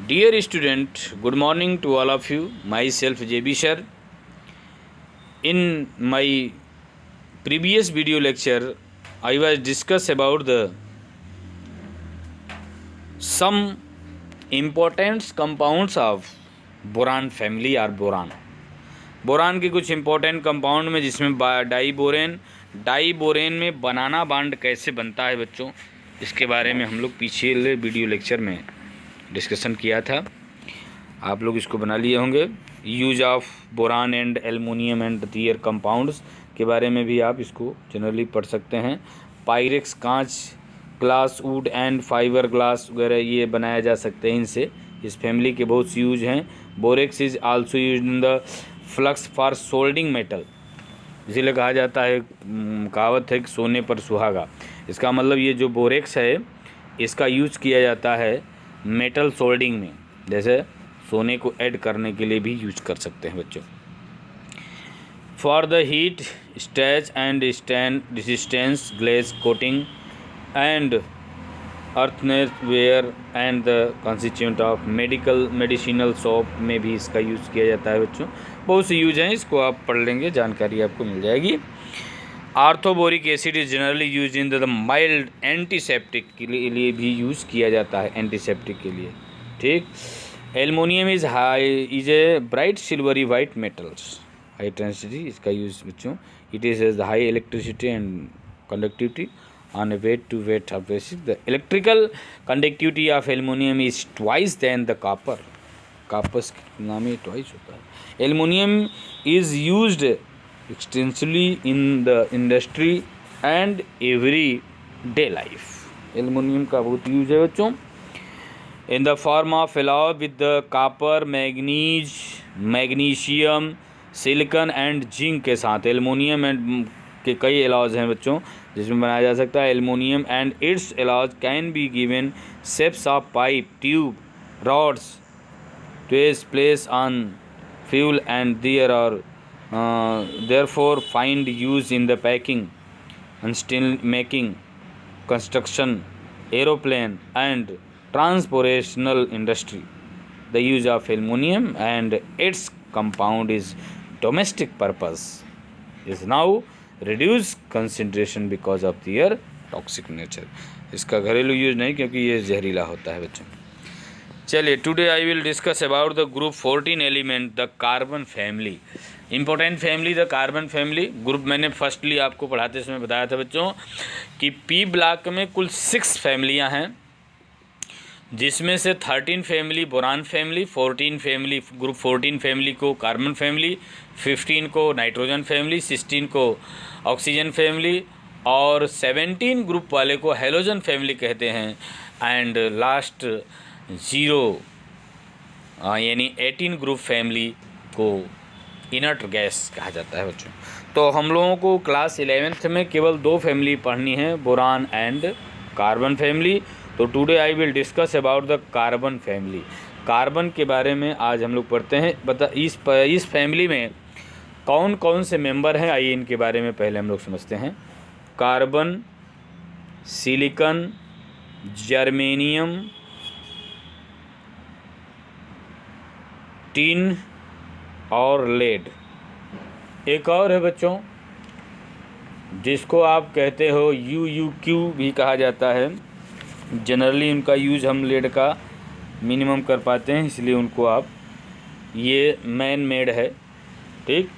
Dear student, good morning to all of you. Myself JB sir. In my previous video lecture, I was discuss about the some important compounds of boron family और boron के कुछ important compound में जिसमें die borane में बनाना bond कैसे बनता है बच्चों, इसके बारे में हम लोग पिछले वीडियो लेक्चर में डिस्कशन किया था। आप लोग इसको बना लिए होंगे। Use of boron and aluminium and their compounds के बारे में भी आप इसको जनरली पढ़ सकते हैं। पायरेक्स, कांच, glass, would and fibre glass वगैरह ये बनाया जा सकते हैं इनसे। इस फैमिली के बहुत से यूज हैं। Borax is also use in the flux for soldering metal, इसीलिए कहा जाता है, कहावत है कि सोने पर सुहागा। इसका मतलब ये जो बोरेक्स है इसका यूज किया जाता है मेटल सोल्डिंग में, जैसे सोने को ऐड करने के लिए भी यूज कर सकते हैं बच्चों। For the heat stretch and stand resistance glaze coating and earthenware and the constituent of medicinal soap में भी इसका यूज़ किया जाता है बच्चों। बहुत से यूज हैं, इसको आप पढ़ लेंगे, जानकारी आपको मिल जाएगी। Orthoboric acid is generally use in the mild antiseptic के लिए भी यूज़ किया जाता है, एंटीसेप्टिक के लिए। ठीक। Aluminium is a bright silvery white metals, high tensity, इसका यूज़ बच्चों। It is high electricity and conductivity on a weight to weight basis. The electrical conductivity of aluminum is twice than the copper. Copper की तुलना में twice होता है। Aluminum is used extensively in the industry and everyday life. Aluminum का बहुत use है बच्चों। In the form of alloy with the copper, magnesium, silicon and zinc के साथ एल्युमिनियम एंड के कई एलॉज हैं बच्चों जिसमें बनाया जा सकता है। Aluminium and its alloys can be given shapes of pipe, tube, rods to place on fuel and there are therefore find use in the packing and steel making, construction, aeroplane and transportational industry. The use of aluminum and its compound is domestic purpose is now reduce concentration because of their toxic nature. इसका घरेलू use नहीं क्योंकि ये जहरीला होता है बच्चों। चलिए, today I will discuss about the group 14 element the carbon family. Important family the carbon family group. मैंने फर्स्टली आपको पढ़ाते समय बताया था बच्चों कि पी ब्लॉक में कुल 6 फैमिलियाँ हैं, जिसमें से 13 family boron family, 14 family group 14 family को कार्बन फैमिली, 15 को नाइट्रोजन फैमिली, 16 को ऑक्सीजन फैमिली और 17 ग्रुप वाले को हेलोजन फैमिली कहते हैं एंड लास्ट 0 यानी 18 ग्रुप फैमिली को इनर्ट गैस कहा जाता है बच्चों। तो हम लोगों को क्लास 11th में केवल 2 फैमिली पढ़नी है, बोरान एंड कार्बन फैमिली। तो today I will discuss about the carbon family. Carbon के बारे में आज हम लोग पढ़ते हैं। इस फैमिली में कौन कौन से मेंबर हैं, आइए इनके बारे में पहले हम लोग समझते हैं। कार्बन, सिलिकॉन, जर्मेनियम, टिन और लेड। एक और है बच्चों जिसको आप कहते हो UuQ भी कहा जाता है। जनरली उनका यूज़ हम लेड का मिनिमम कर पाते हैं, इसलिए उनको आप, ये मैन मेड है। ठीक।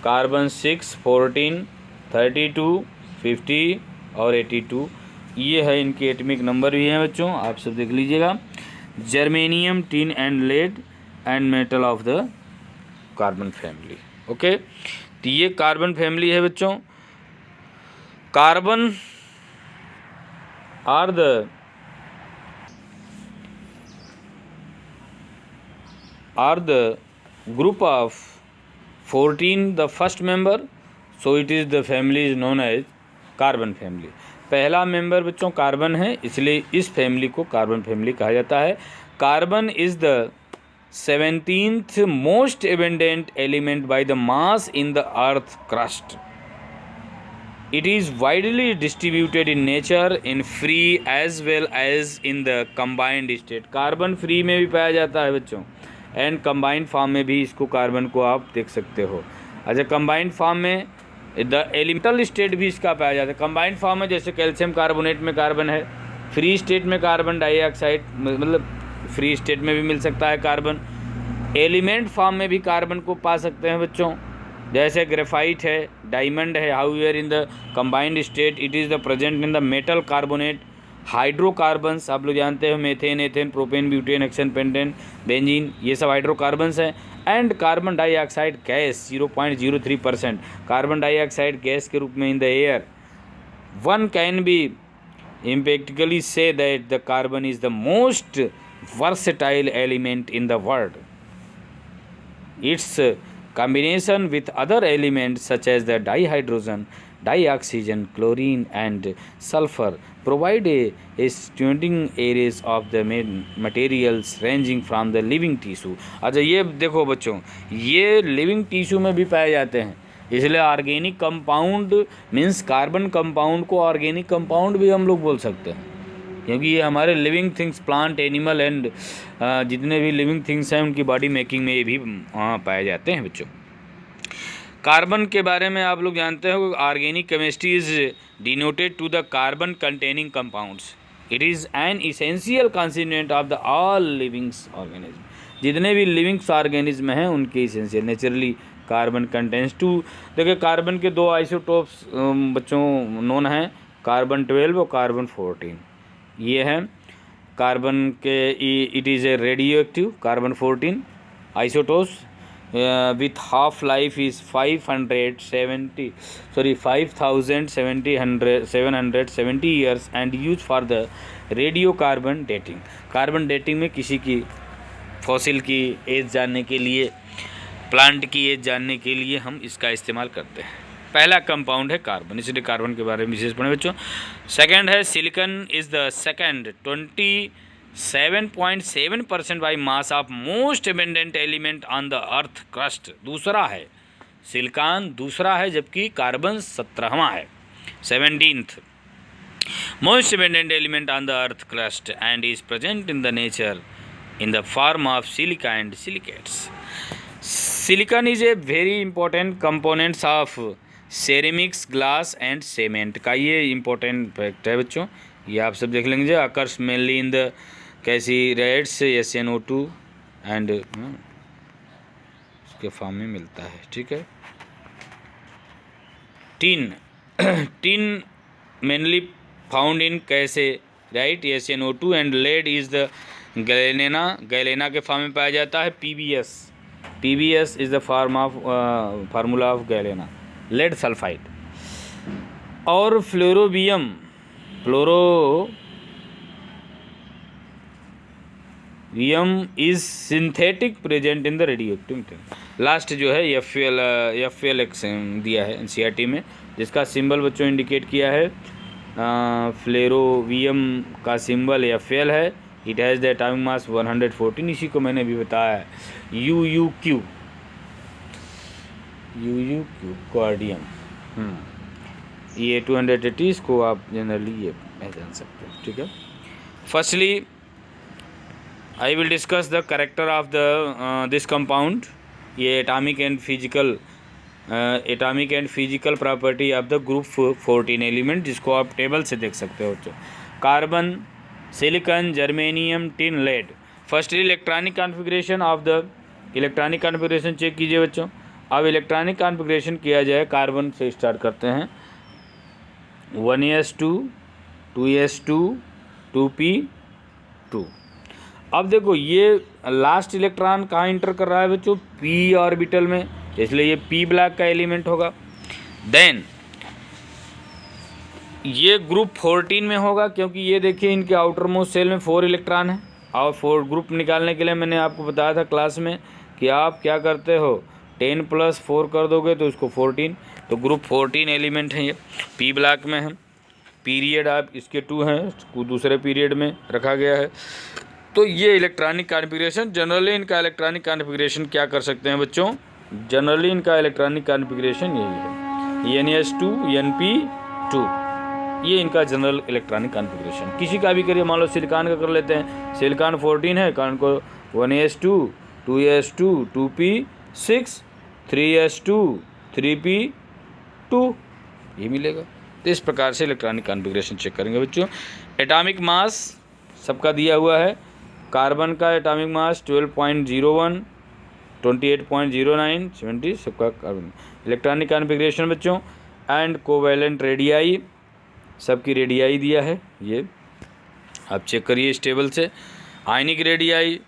कार्बन 6, 14, 32, 50 और 82 ये है, इनके एटमिक नंबर भी हैं बच्चों, आप सब देख लीजिएगा। Germanium, tin and lead and metal of the carbon family. Okay, तो ये कार्बन फैमिली है बच्चों। Carbon are the group of 14 the first member, so it is the family is known as carbon family. पहला member बच्चों carbon है, इसलिए इस family को कार्बन फैमिली कहा जाता है। Carbon is the 17th most abundant element by the mass in the earth crust. It is widely distributed in nature in free as well as in the combined state. Carbon free में भी पाया जाता है बच्चों, and combined form में भी इसको carbon को आप देख सकते हो। अच्छा, कंबाइंड फॉर्म में द एलिमेंटल स्टेट भी इसका पाया जाता है। कंबाइंड फॉर्म में जैसे कैल्शियम कार्बोनेट में कार्बन है, फ्री स्टेट में कार्बन डाइऑक्साइड, मतलब फ्री स्टेट में भी मिल सकता है कार्बन। एलिमेंट फॉर्म में भी कार्बन को पा सकते हैं बच्चों, जैसे ग्रेफाइट है, डायमंड है। However in the combined state it is the present in the metal carbonate, hydrocarbons आप लोग जानते हो, methane, ethane, propane, butane, hexane, pentane, benzene, ये सब हाइड्रोकार्बन्स हैं। And carbon dioxide gas 0.03% carbon dioxide gas के रूप में in the air. One can be empirically say that the carbon is the most versatile element in the world. Its combination with other elements such as the dihydrogen, dioxygen, chlorine and sulfur provide a stunning arrays of the materials ranging from the living tissue. अच्छा, ये देखो बच्चों, ये living tissue में भी पाए जाते हैं, इसलिए organic compound means carbon compound को ऑर्गेनिक कंपाउंड भी हम लोग बोल सकते हैं, क्योंकि ये हमारे living things, plant, animal and जितने भी लिविंग थिंग्स हैं उनकी बॉडी मेकिंग में ये भी पाए जाते हैं बच्चों। कार्बन के बारे में आप लोग जानते हो, organic chemistry is denoted to the carbon containing compounds. It is an essential constituent of the all livings organism. जितने भी लिविंग्स ऑर्गेनिज्म हैं उनके essential naturally carbon contains to. देखिए, कार्बन के दो आइसोटोप्स बच्चों नोन हैं, कार्बन 12 और कार्बन 14। ये हैं कार्बन के, it is a radio active carbon 14 isotopes with half life is 5770 years and used for the radiocarbon dating। Carbon dating में किसी की फॉसिल की एज जानने के लिए, प्लांट की एज जानने के लिए हम इसका इस्तेमाल करते हैं। पहला कंपाउंड है कार्बन, इसलिए कार्बन के बारे में विशेष पढ़ें बच्चों। सेकंड है silicon is the second 27.7% by mass of most abundant element on the earth crust. दूसरा है सिलिकॉन, दूसरा है, जबकि कार्बन 17वां है, 17th most abundant element on the earth crust and is present in the nature in the form of silica and silicates. Silicon is a very important components of ceramics, glass and cement का ये important fact है बच्चों, ये आप सब देख लेंगे। occurs mainly in the cassiterades SnO2 and इसके फॉर्म में मिलता है, ठीक है। tin mainly found in cassiterite SnO2 and lead is the galena के फॉर्म में पाया जाता है। PbS is the formula of galena, lead sulphide. और flerovium is synthetic present in the radioactive material. Last जो है एफ दिया है एनसीईआरटी में, जिसका सिंबल बच्चों इंडिकेट किया है। फ्लोरोबियम का सिंबल एफएल है। It has the atomic mass 114, इसी को मैंने भी बताया है। UuQ कार्डियम, ये 280, इसको आप जनरली ये पहचान सकते हैं, ठीक है। Firstly I will discuss the character of the this compound. ये atomic and physical property of the group 14 element, जिसको आप टेबल से देख सकते हो। Carbon, silicon, germanium, tin, lead. First electronic configuration of the electronic configuration check कीजिए बच्चों। अब इलेक्ट्रॉनिक कॉन्फ़िगरेशन किया जाए, कार्बन से स्टार्ट करते हैं। 1s2 2s2 2p2। अब देखो, ये लास्ट इलेक्ट्रॉन कहाँ इंटर कर रहा है बच्चों? p ऑर्बिटल में, इसलिए ये p ब्लॉक का एलिमेंट होगा। देन ये ग्रुप 14 में होगा, क्योंकि ये देखिए इनके आउटर मोस्ट सेल में 4 इलेक्ट्रॉन है। और 4 ग्रुप निकालने के लिए मैंने आपको बताया था क्लास में कि आप क्या करते हो, 10 + 4 कर दोगे तो इसको 14, तो ग्रुप 14 एलिमेंट हैं। ये पी ब्लॉक में है। पीरियड आप इसके 2 हैं, दूसरे पीरियड में रखा गया है। तो ये इलेक्ट्रॉनिक कॉन्फ़िगरेशन, जनरली इनका इलेक्ट्रॉनिक कॉन्फ़िगरेशन क्या कर सकते हैं बच्चों? जनरली इनका इलेक्ट्रॉनिक कॉन्फ़िगरेशन यही है, NS2 NP 2। ये इनका जनरल इलेक्ट्रॉनिक कॉन्फ़िगरेशन। किसी का भी करिए, मान लो सिलिकॉन का कर लेते हैं। सिलिकॉन 14 है, कॉन को 1s2 2s2 2p6 3s2 3p2 ये मिलेगा। तो इस प्रकार से इलेक्ट्रॉनिक कॉन्फ़िगरेशन चेक करेंगे बच्चों। एटॉमिक मास सबका दिया हुआ है। कार्बन का एटॉमिक मास 12.01 28.09 70 सबका कार्बन। इलेक्ट्रॉनिक कॉन्फ़िगरेशन बच्चों एंड कोवैलेंट रेडियाई, सबकी रेडियाई दिया है, ये आप चेक करिए इस टेबल से। आयनिक रेडियाई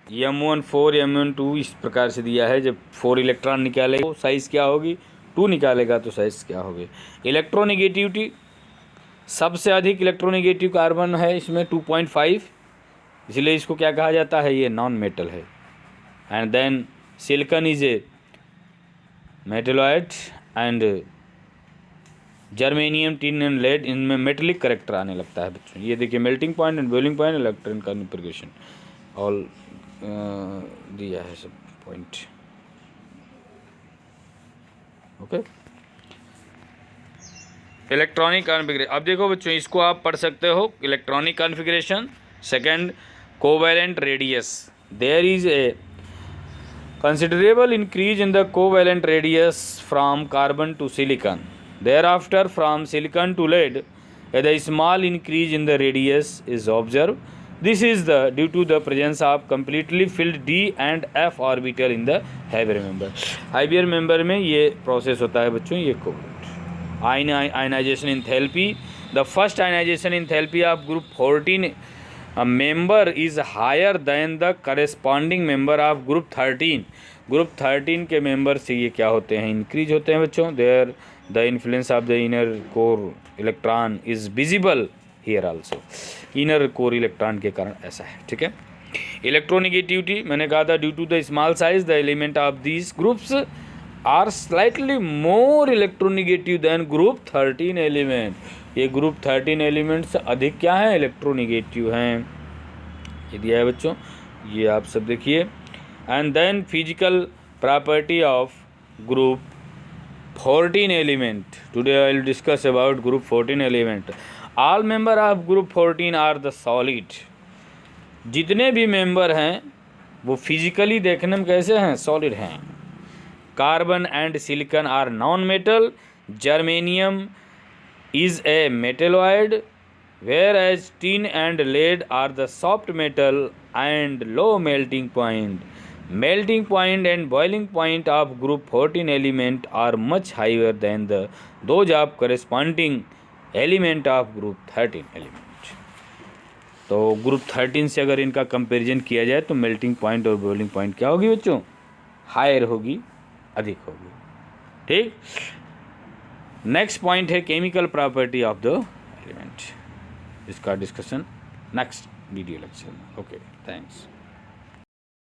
M1 4 M1 2 इस प्रकार से दिया है। जब 4 इलेक्ट्रॉन निकालेगा तो साइज़ क्या होगी, 2 निकालेगा तो साइज़ क्या होगी। इलेक्ट्रोनिगेटिविटी सबसे अधिक इलेक्ट्रोनिगेटिव कार्बन है इसमें 2.5, इसलिए इसको क्या कहा जाता है, ये नॉन मेटल है। And then silicon is a metalloid and germanium tin and lead इनमें मेटेलिक करेक्टर आने लगता है बच्चों। ये देखिए melting point and boiling point electron configuration all दिया है सब पॉइंट। Okay, electronic configuration. अब देखो बच्चों, इसको आप पढ़ सकते हो। Electronic configuration, second covalent radius, there is a considerable increase in the covalent radius from carbon to silicon. Thereafter, from silicon to lead, a small increase in the radius is observed. This is due to the presence of completely filled d and f orbital in the heavier member. Heavier member में ये process होता है बच्चों, ये covalent. Ionization enthalpy. The first ionization enthalpy of group 14 member is higher than the corresponding member of group 13. Group 13 के member से ये क्या होते हैं, इंक्रीज होते हैं बच्चों। There the influence of the inner core electron is visible here also. Inner core electron के कारण ऐसा है, ठीक है। इलेक्ट्रोनिगेटिविटी मैंने कहा था, due to the small size the element of these groups are slightly more electronegative than group 13 element. ये ग्रुप 13 एलिमेंट से अधिक क्या है, इलेक्ट्रोनिगेटिव हैं। ये दिया है बच्चों, ये आप सब देखिए। And then physical property of group 14 element. Today I will discuss about group 14 element. All member of group 14 are the solid. जितने भी मेंबर हैं वो फिजिकली देखने में कैसे हैं, सॉलिड हैं। Carbon and silicon are non metal. Germanium is a metalloid, whereas tin and lead are the soft metal and low melting point. Melting point and boiling point of group 14 element are much higher than those of corresponding element of group 13 element. तो group 13 से अगर इनका comparison किया जाए तो melting point और boiling point क्या होगी बच्चों, हायर होगी, अधिक होगी, ठीक। नेक्स्ट पॉइंट है chemical property of the element. इसका डिस्कशन नेक्स्ट वीडियो लेक्चर में। Okay, thanks.